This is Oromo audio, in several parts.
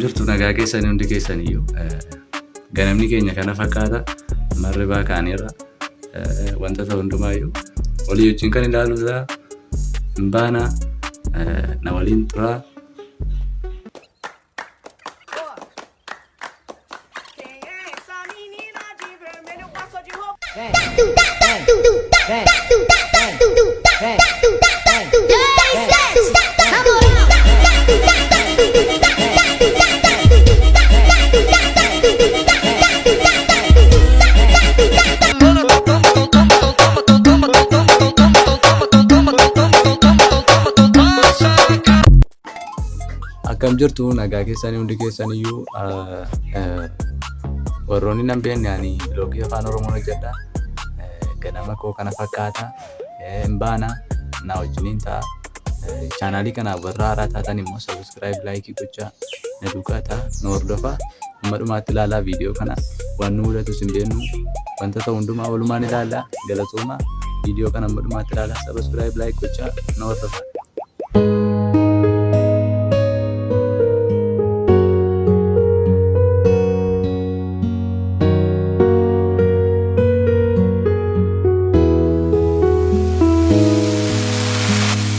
jirtu nagaa keessanii hundi keessaniyyuu ganamni keenya kana fakkaata marribaa kaanirra wanta ta'u hundumaayyuu walii wajjin kan ilaaluudha mbaana na waliin turaa. Akkam jirtu nagaa keessanii hundi keessaniyyuu warroonni nan beekne ani biloogii afaan Oromoo hojjedha. Ganama koo kana fakkaata mbaana na wajjiniin ta'a. Chaanaalii kana warra haaraa taatan immoo subscribe like gochaa na duukaa ta'a na hordofaa. Amma dhumaatti ilaalaa viidiyoo kana waan nu mudatu hin beeknu wanta ta'u hundumaa walumaan ilaalaa galatooma. Viidiyoo kana amma dhumaatti ilaalaa subscribe like gochaa na hordofaa.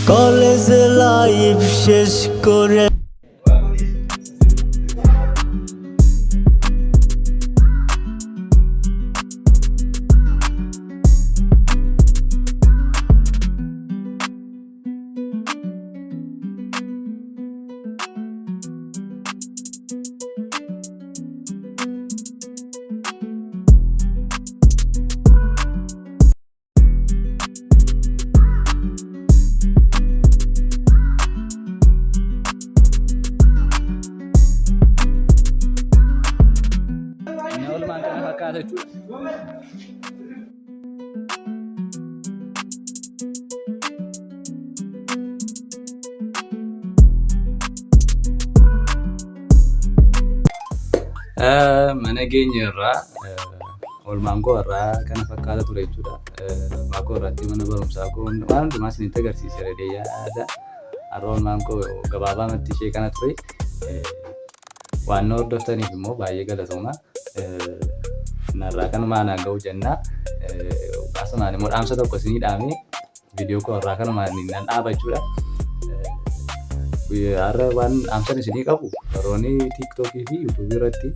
College life she's correct. Mana keenya irraa oolmaan koo irraa kana fakkaata ture jechuudha. Baakoo irratti mana barumsaa koo waan hundumaa isinitti agarsiisee redee yaada. Har'a oolmaan koo gabaabaamatti ishee kana ture. Waan na hordoftaniif immoo baay'ee galatooma. Narraa kanumaan haa ga'u jennaa. Asumaan immoo dhaamsa tokko isinii dhaamee viidiyoo koo irraa kanumaan nan dhaaba jechuudha. Har'a waan dhaamsan isinii qabu warroonni TikTokii fi YouTube irratti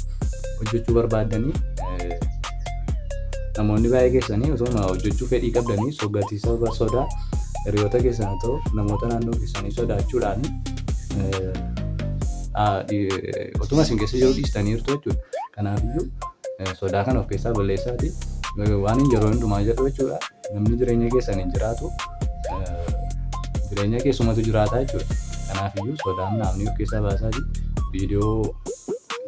hojjechuu barbaadanii namoonni baay'ee keessanii osoo hojjechuu fedhii qabdanii soggatiisa sodaa hiriyoota keessan haa ta'u namoota naannoo keessanii sodaachuudhaan otuma isin keessa jiru dhiistaniirtu jechuudha. Kanaafiyyuu sodaa kana of keessaa balleessaati. Waan hin yeroo hundumaa jedhu jechuudha. Namni jireenya keessan hin jiraatu jireenya keessumatu jiraata jechuudha. Kanaafiyyuu sodaan namni of keessaa baasaati. Viidiyoo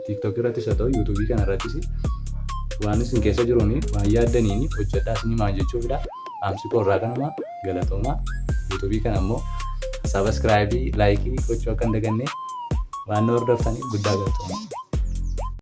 TikTok irrattis haa ta'u YouTube kana irrattis waan isin keessa jiruuni waan yaaddaniini hojjedhaa isinii maal jechuufidha. Dhaamsi koo irraa kanuma galatooma. YouTube kana immoo subscribe like gochuu akka hin dagannee waan na hordoftaniif guddaa galatooma.